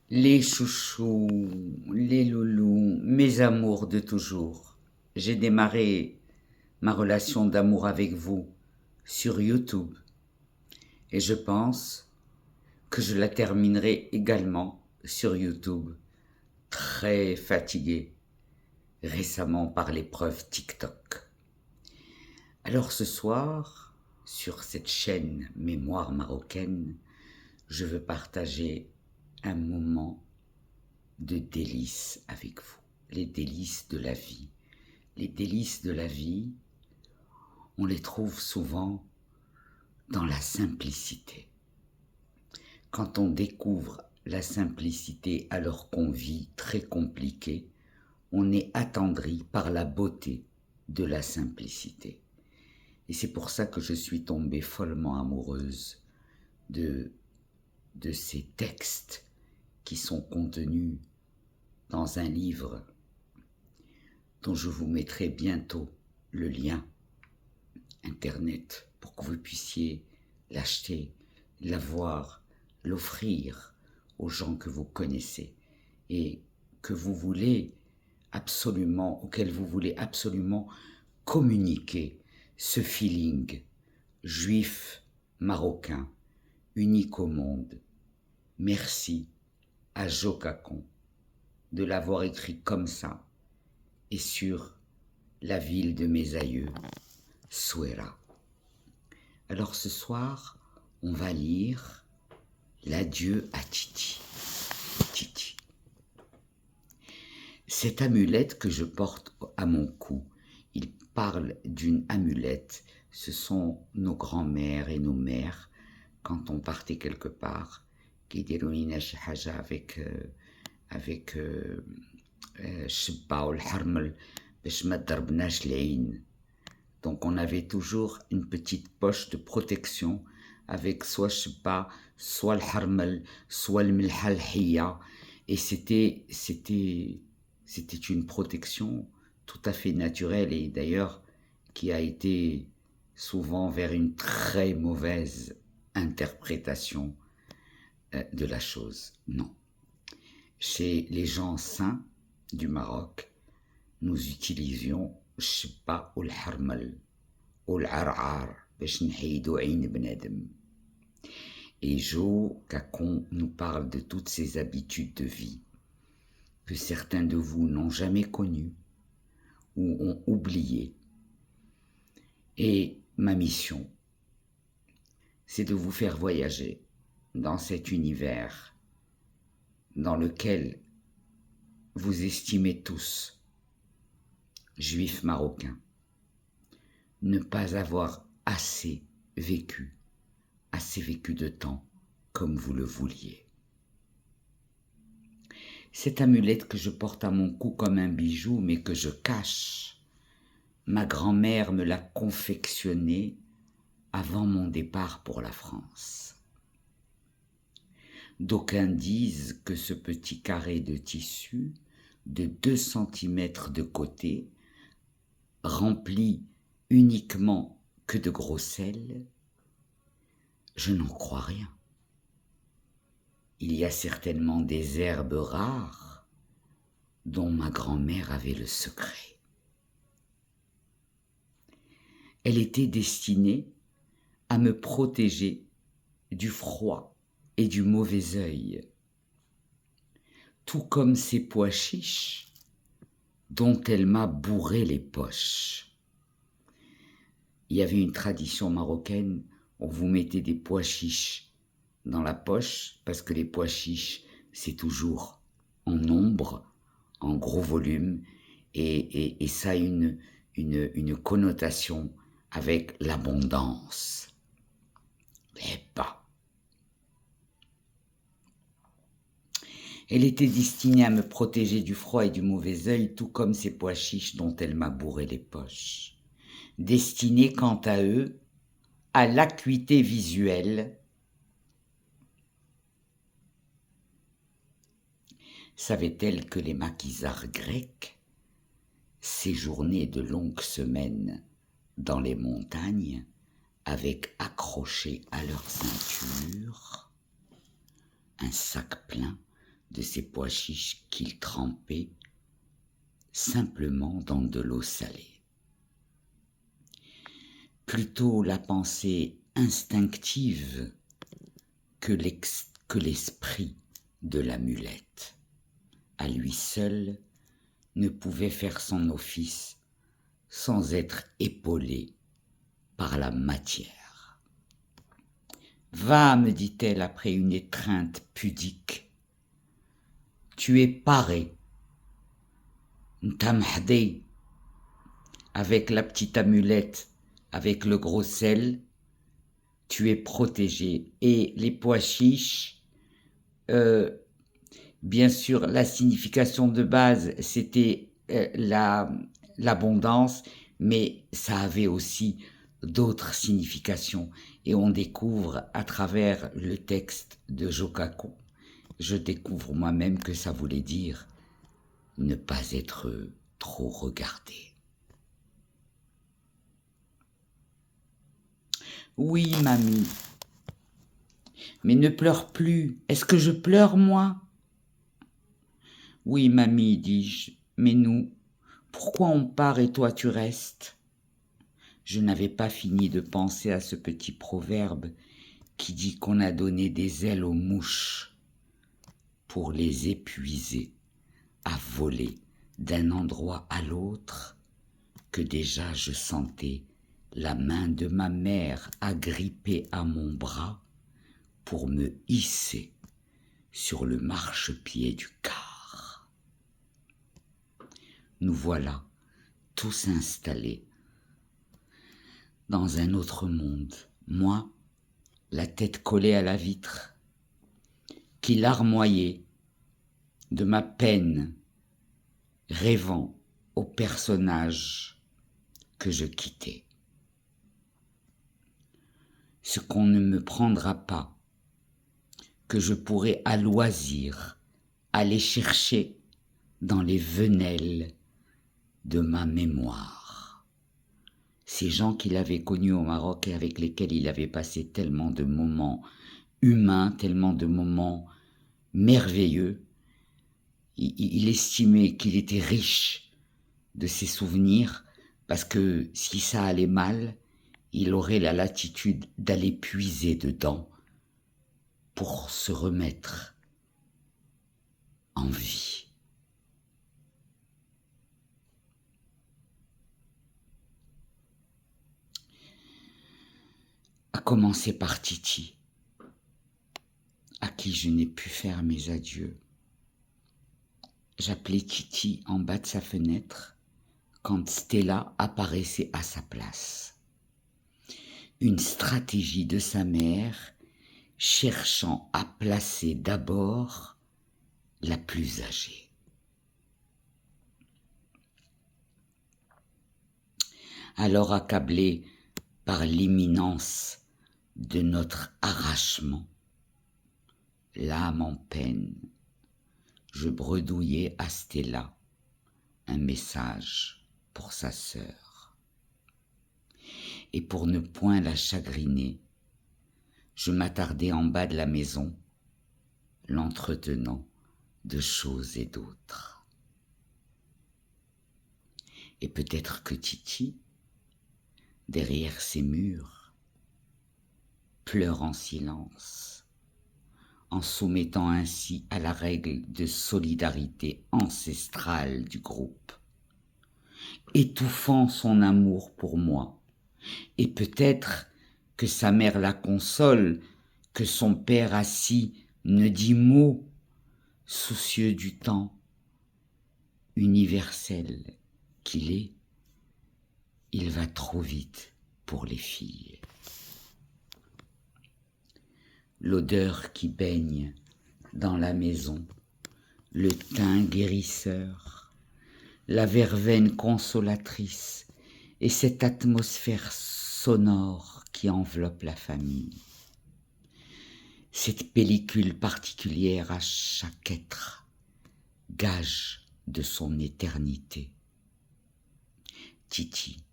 Les chouchous, les loulous, mes amours de toujours. J'ai démarré ma relation d'amour avec vous sur YouTube et je pense que je la terminerai également sur YouTube, très fatigué récemment par l'épreuve TikTok. Alors ce soir, sur cette chaîne Mémoire marocaine, je veux partager un moment de délices avec vous, les délices de la vie. Les délices de la vie, on les trouve souvent dans la simplicité. Quand on découvre la simplicité alors qu'on vit très compliqué, on est attendri par la beauté de la simplicité. Et c'est pour ça que je suis tombée follement amoureuse de, de ces textes qui sont contenus dans un livre dont je vous mettrai bientôt le lien internet pour que vous puissiez l'acheter, l'avoir, l'offrir aux gens que vous connaissez et que vous voulez absolument, auquel vous voulez absolument communiquer ce feeling juif marocain, unique au monde. Merci à Jokakon de l'avoir écrit comme ça et sur la ville de mes aïeux, Souera. Alors ce soir, on va lire l'adieu à Titi. Titi. Cette amulette que je porte à mon cou, il parle d'une amulette. Ce sont nos grands-mères et nos mères, quand on partait quelque part, qui disaient شي حاجة avec الشبة والحرمل باش ما تضربناش العين. Donc on avait toujours une petite poche de protection avec soit الشبة, soit le harmel, soit le milha الحية. Et c'était une protection tout à fait naturelle et d'ailleurs qui a été souvent vers une très mauvaise interprétation de la chose. Non. Chez les gens saints du Maroc, nous utilisions الشبة والحرمل والعرعار باش نحيدو عين بنادم. Et Jo Cacon nous parle de toutes ces habitudes de vie que certains de vous n'ont jamais connues ou ont oubliées. Et ma mission, c'est de vous faire voyager dans cet univers dans lequel vous estimez tous, juifs marocains, ne pas avoir assez vécu de temps comme vous le vouliez. Cette amulette que je porte à mon cou comme un bijou mais que je cache, ma grand-mère me l'a confectionnée avant mon départ pour la France. D'aucuns disent que ce petit carré de tissu de 2 centimètres de côté, rempli uniquement que de gros sel, je n'en crois rien. Il y a certainement des herbes rares dont ma grand-mère avait le secret. Elle était destinée à me protéger du froid et du mauvais œil, tout comme ces pois chiches dont elle m'a bourré les poches. Il y avait une tradition marocaine où vous mettez des pois chiches dans la poche, parce que les pois chiches, c'est toujours en nombre, en gros volume, et ça a une connotation avec l'abondance. Eh pas. Elle était destinée à me protéger du froid et du mauvais œil, tout comme ces pois chiches dont elle m'a bourré les poches. Destinés, quant à eux, à l'acuité visuelle. Savait-elle que les maquisards grecs séjournaient de longues semaines dans les montagnes avec accroché à leur ceinture un sac plein de ces pois chiches qu'il trempait simplement dans de l'eau salée. Plutôt la pensée instinctive que l'esprit de l'amulette, à lui seul, ne pouvait faire son office sans être épaulé par la matière. « Va, me dit-elle après une étreinte pudique, tu es paré, ntamhdé, avec la petite amulette, avec le gros sel, tu es protégé. » Et les pois chiches, bien sûr, la signification de base, c'était l'abondance, mais ça avait aussi d'autres significations. Et on découvre à travers le texte de Jokaku, je découvre moi-même que ça voulait dire ne pas être trop regardé. Oui, mamie. Mais ne pleure plus. Est-ce que je pleure, moi? Oui, mamie, dis-je. Mais nous, pourquoi on part et toi tu restes? Je n'avais pas fini de penser à ce petit proverbe qui dit qu'on a donné des ailes aux mouches pour les épuiser à voler d'un endroit à l'autre, que déjà je sentais la main de ma mère agrippée à mon bras pour me hisser sur le marchepied du car. Nous voilà tous installés dans un autre monde, moi, la tête collée à la vitre, qui larmoyait de ma peine, rêvant au personnage que je quittais. Ce qu'on ne me prendra pas, que je pourrai à loisir aller chercher dans les venelles de ma mémoire. Ces gens qu'il avait connus au Maroc et avec lesquels il avait passé tellement de moments humains, tellement de moments merveilleux, il estimait qu'il était riche de ses souvenirs parce que si ça allait mal, il aurait la latitude d'aller puiser dedans pour se remettre en vie. À commencer par Titi, à qui je n'ai pu faire mes adieux. J'appelais Titi en bas de sa fenêtre quand Stella apparaissait à sa place. Une stratégie de sa mère cherchant à placer d'abord la plus âgée. Alors accablé par l'imminence de notre arrachement, l'âme en peine, je bredouillais à Stella un message pour sa sœur. Et pour ne point la chagriner, je m'attardais en bas de la maison, l'entretenant de choses et d'autres. Et peut-être que Titi, derrière ces murs, pleure en silence, en soumettant ainsi à la règle de solidarité ancestrale du groupe, étouffant son amour pour moi, et peut-être que sa mère la console, que son père assis ne dit mot, soucieux du temps universel qu'il est, il va trop vite pour les filles. L'odeur qui baigne dans la maison, le thym guérisseur, la verveine consolatrice et cette atmosphère sonore qui enveloppe la famille. Cette pellicule particulière à chaque être, gage de son éternité. Titi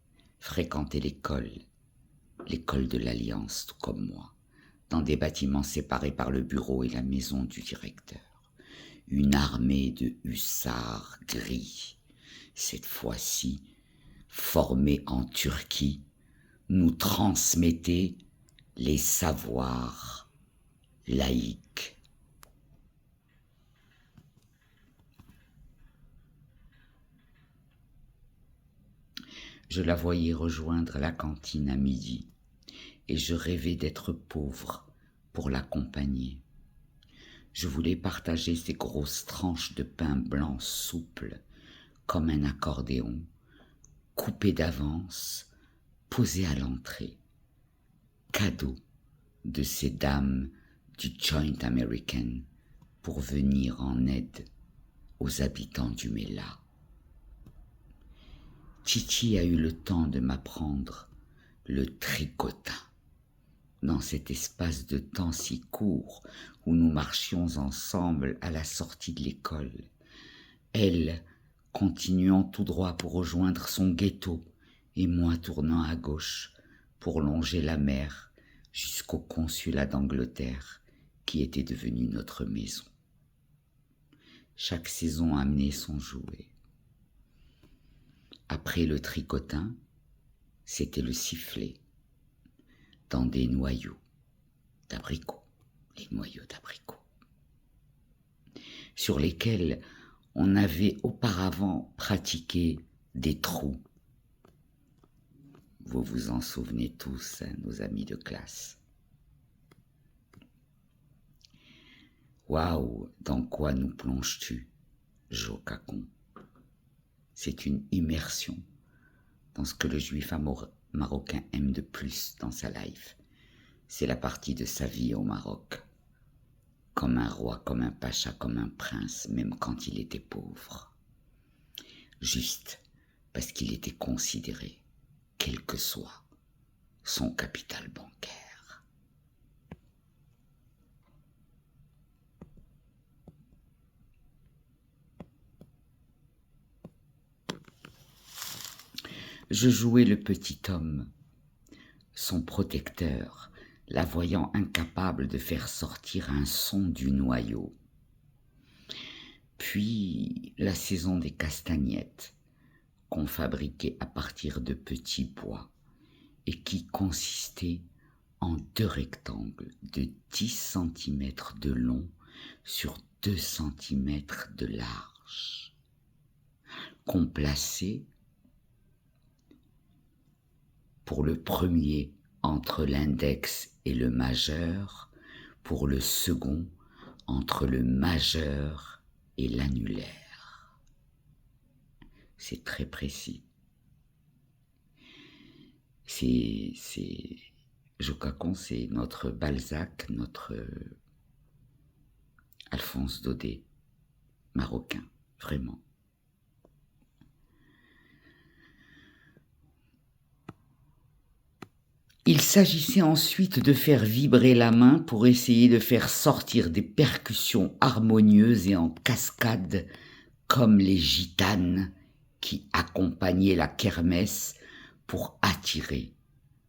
fréquentait l'école de l'Alliance tout comme moi, dans des bâtiments séparés par le bureau et la maison du directeur. une armée de hussards gris, cette fois-ci formée en Turquie, nous transmettait les savoirs laïques. Je la voyais rejoindre la cantine à midi, et je rêvais d'être pauvre pour l'accompagner. Je voulais partager ces grosses tranches de pain blanc souple, comme un accordéon, coupées d'avance, posées à l'entrée, cadeau de ces dames du Joint American pour venir en aide aux habitants du Mela. Titi a eu le temps de m'apprendre le tricotin. Dans cet espace de temps si court où nous marchions ensemble à la sortie de l'école, elle continuant tout droit pour rejoindre son ghetto et moi tournant à gauche pour longer la mer jusqu'au consulat d'Angleterre qui était devenu notre maison. Chaque saison amenait son jouet. Après le tricotin, c'était le sifflet dans des noyaux d'abricots, les noyaux d'abricots, sur lesquels on avait auparavant pratiqué des trous. Vous vous en souvenez tous, hein, nos amis de classe. Waouh, dans quoi nous plonges-tu, Jokakon? C'est une immersion dans ce que le juif marocain aime de plus dans sa life. C'est la partie de sa vie au Maroc. Comme un roi, comme un pacha, comme un prince, même quand il était pauvre. Juste parce qu'il était considéré, quel que soit son capital bancaire. Je jouais le petit homme, son protecteur, la voyant incapable de faire sortir un son du noyau. Puis la saison des castagnettes, qu'on fabriquait à partir de petits bois et qui consistaient en 2 rectangles de 10 cm de long sur 2 cm de large, qu'on plaçait pour le premier entre l'index et le majeur, pour le second entre le majeur et l'annulaire. C'est très précis. Jokakon, c'est notre Balzac, notre Alphonse Daudet, marocain, vraiment. Il s'agissait ensuite de faire vibrer la main pour essayer de faire sortir des percussions harmonieuses et en cascade comme les gitanes qui accompagnaient la kermesse pour attirer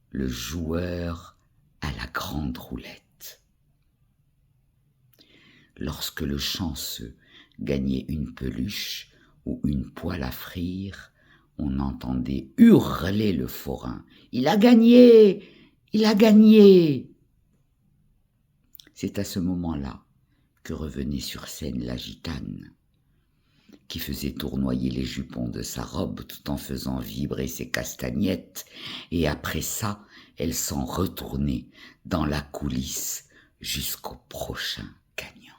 le joueur à la grande roulette. Lorsque le chanceux gagnait une peluche ou une poêle à frire, on entendait hurler le forain. « Il a gagné! Il a gagné !» C'est à ce moment-là que revenait sur scène la gitane, qui faisait tournoyer les jupons de sa robe tout en faisant vibrer ses castagnettes, et après ça, elle s'en retournait dans la coulisse jusqu'au prochain gagnant.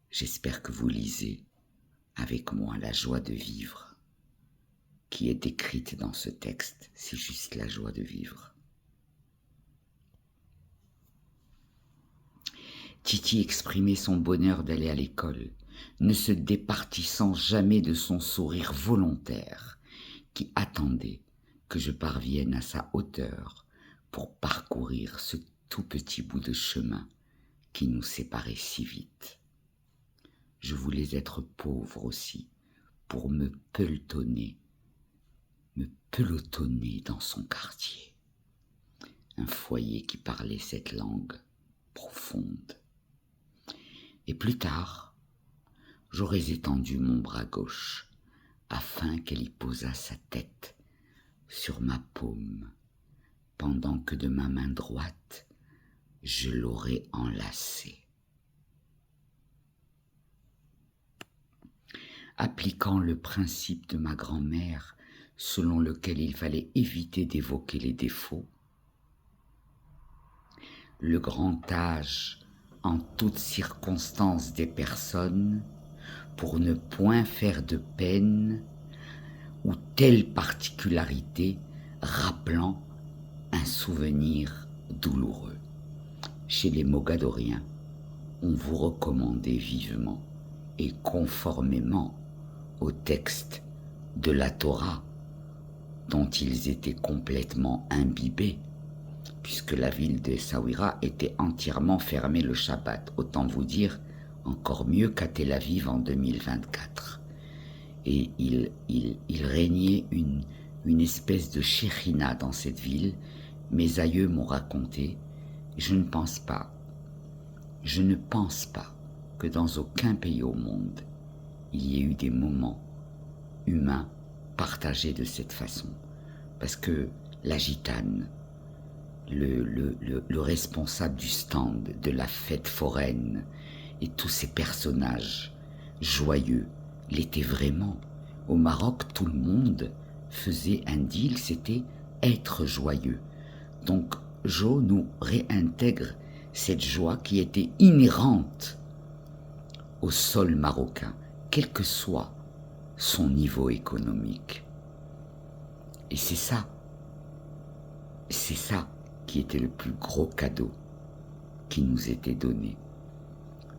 J'espère que vous lisez avec moi la joie de vivre qui est décrite dans ce texte, c'est juste la joie de vivre. Titi exprimait son bonheur d'aller à l'école, ne se départissant jamais de son sourire volontaire qui attendait que je parvienne à sa hauteur pour parcourir ce tout petit bout de chemin qui nous séparait si vite. Je voulais être pauvre aussi pour me pelotonner dans son quartier. Un foyer qui parlait cette langue profonde. Et plus tard, j'aurais étendu mon bras gauche afin qu'elle y posât sa tête sur ma paume, pendant que de ma main droite, je l'aurais enlacée. Appliquant le principe de ma grand-mère, selon lequel il fallait éviter d'évoquer les défauts, le grand âge en toutes circonstances des personnes, pour ne point faire de peine, ou telle particularité rappelant un souvenir douloureux. Chez les Mogadoriens, on vous recommandait vivement et conformément au texte de la Torah, dont ils étaient complètement imbibés, puisque la ville de Essaouira était entièrement fermée le Shabbat. Autant vous dire, encore mieux qu'à Tel Aviv en 2024. Et il régnait une espèce de shérina dans cette ville. Mes aïeux m'ont raconté, je ne pense pas que dans aucun pays au monde, il y ait eu des moments humains partagés de cette façon. Parce que la gitane, le responsable du stand, de la fête foraine, et tous ces personnages joyeux l'étaient vraiment. Au Maroc, tout le monde faisait un deal, c'était être joyeux. Donc, Jo nous réintègre cette joie qui était inhérente au sol marocain, quel que soit son niveau économique. Et c'est ça qui était le plus gros cadeau qui nous était donné,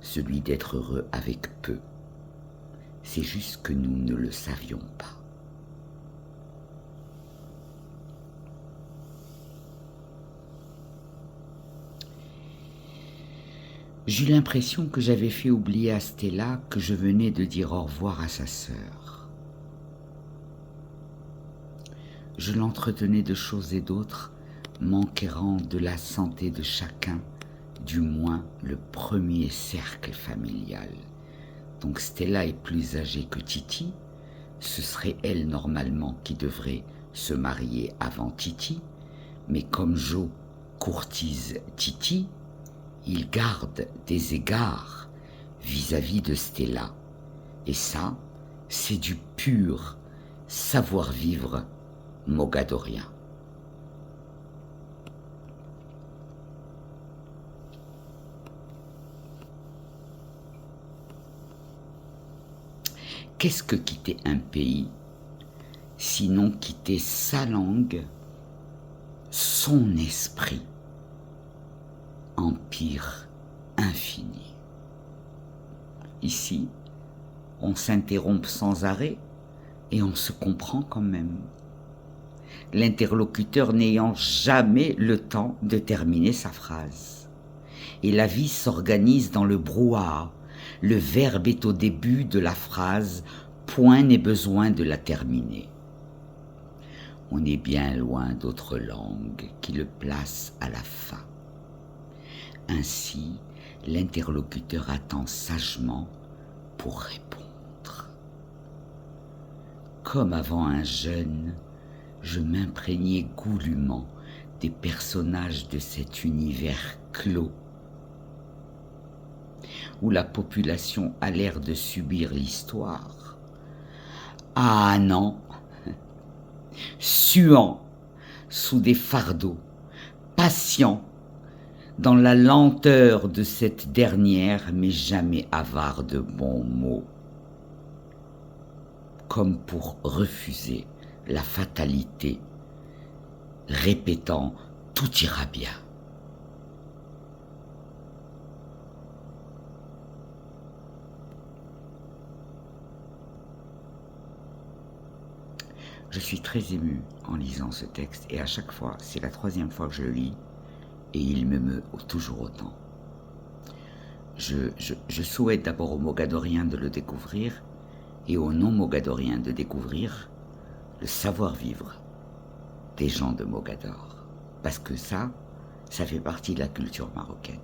celui d'être heureux avec peu. C'est juste que nous ne le savions pas. J'eus l'impression que j'avais fait oublier à Stella que je venais de dire au revoir à sa sœur. Je l'entretenais de choses et d'autres, m'enquérant de la santé de chacun, du moins le premier cercle familial. Donc Stella est plus âgée que Titi, ce serait elle normalement qui devrait se marier avant Titi, mais comme Jo courtise Titi, il garde des égards vis-à-vis de Stella. Et ça, c'est du pur savoir-vivre mogadorien. Qu'est-ce que quitter un pays, sinon quitter sa langue, son esprit, empire infini. Ici, on s'interrompt sans arrêt et on se comprend quand même. L'interlocuteur n'ayant jamais le temps de terminer sa phrase. Et la vie s'organise dans le brouhaha. Le verbe est au début de la phrase, point n'est besoin de la terminer. On est bien loin d'autres langues qui le placent à la fin. Ainsi, l'interlocuteur attend sagement pour répondre. Comme avant un jeûne, je m'imprégnais goulûment des personnages de cet univers clos, où la population a l'air de subir l'histoire. Ah non, suant sous des fardeaux, patient dans la lenteur de cette dernière, mais jamais avare de bons mots, comme pour refuser la fatalité, répétant « tout ira bien ». Je suis très ému en lisant ce texte et à chaque fois, c'est la 3e fois que je le lis et il m'émeut toujours autant. Je souhaite d'abord aux Mogadoriens de le découvrir et aux non-Mogadoriens de découvrir le savoir-vivre des gens de Mogador. Parce que ça fait partie de la culture marocaine.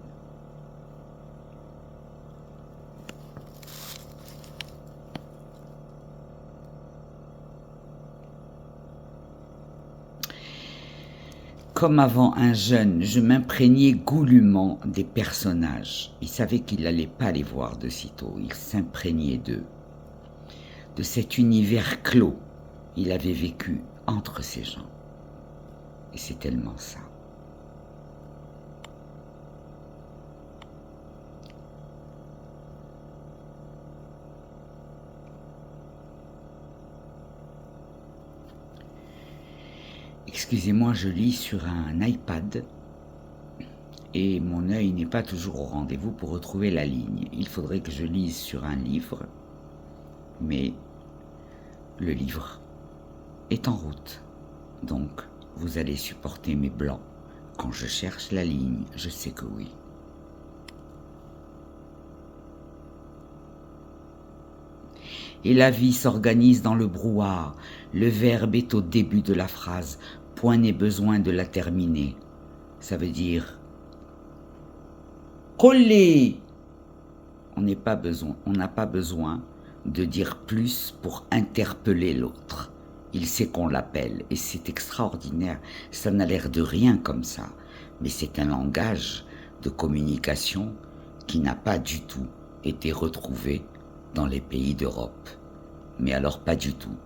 comme avant un jeune, je m'imprégnais goulûment des personnages. Il savait qu'il n'allait pas les voir de sitôt, il s'imprégnait d'eux, de cet univers clos. Il avait vécu entre ces gens. Et c'est tellement ça. Excusez-moi, je lis sur un iPad et mon œil n'est pas toujours au rendez-vous pour retrouver la ligne. Il faudrait que je lise sur un livre, mais le livre est en route. Donc, vous allez supporter mes blancs. Quand je cherche la ligne, je sais que oui. Et la vie s'organise dans le brouhaha. Le verbe est au début de la phrase. Point n'est besoin de la terminer. Ça veut dire coller. On n'a pas besoin de dire plus pour interpeller l'autre. Il sait qu'on l'appelle et c'est extraordinaire. Ça n'a l'air de rien comme ça, mais c'est un langage de communication qui n'a pas du tout été retrouvé dans les pays d'Europe. Mais alors pas du tout.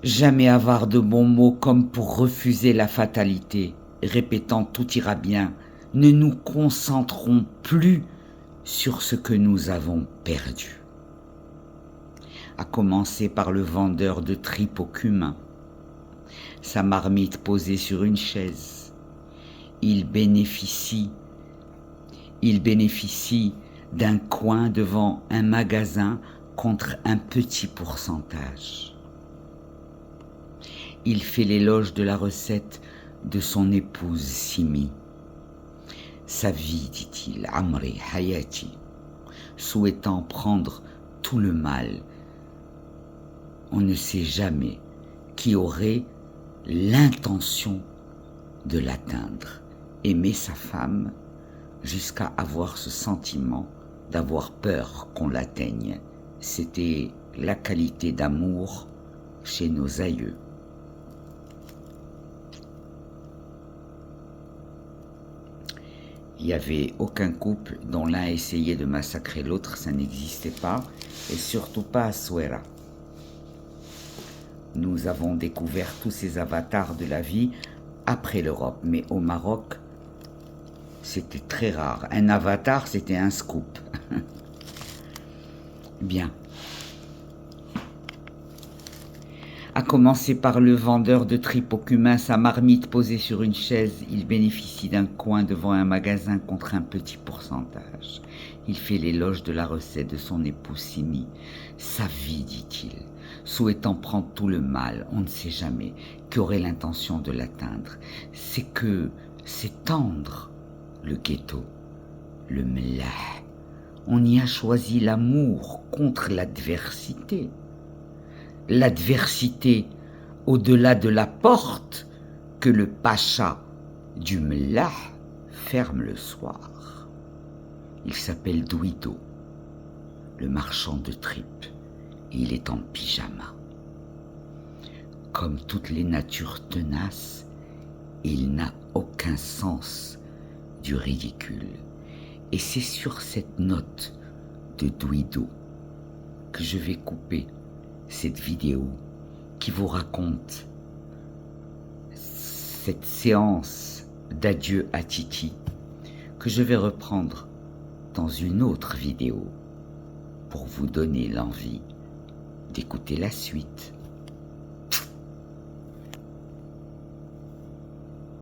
Jamais avoir de bons mots comme pour refuser la fatalité, répétant tout ira bien, ne nous concentrons plus sur ce que nous avons perdu. À commencer par le vendeur de tripes au cumin, sa marmite posée sur une chaise. Il bénéficie d'un coin devant un magasin contre un petit pourcentage. Il fait l'éloge de la recette de son épouse Simi. Sa vie, dit-il, Amri Hayati, souhaitant prendre tout le mal. On ne sait jamais qui aurait l'intention de l'atteindre. Aimer sa femme jusqu'à avoir ce sentiment d'avoir peur qu'on l'atteigne. C'était la qualité d'amour chez nos aïeux. Il n'y avait aucun couple dont l'un essayait de massacrer l'autre, ça n'existait pas, et surtout pas à Souera. Nous avons découvert tous ces avatars de la vie après l'Europe, mais au Maroc, c'était très rare. Un avatar, c'était un scoop. Bien. À commencer par le vendeur de tripes au cumin, sa marmite posée sur une chaise, il bénéficie d'un coin devant un magasin contre un petit pourcentage. Il fait l'éloge de la recette de son époux Simi. Sa vie, dit-il, souhaitant prendre tout le mal, on ne sait jamais, qui aurait l'intention de l'atteindre. C'est que c'est tendre, le ghetto, le mlah. On y a choisi l'amour contre l'adversité. L'adversité au-delà de la porte que le pacha du mlah ferme le soir. Il s'appelle Douido, le marchand de tripes, et il est en pyjama. Comme toutes les natures tenaces, il n'a aucun sens du ridicule. Et c'est sur cette note de Douido que je vais couper cette vidéo qui vous raconte cette séance d'adieu à Titi que je vais reprendre dans une autre vidéo pour vous donner l'envie d'écouter la suite.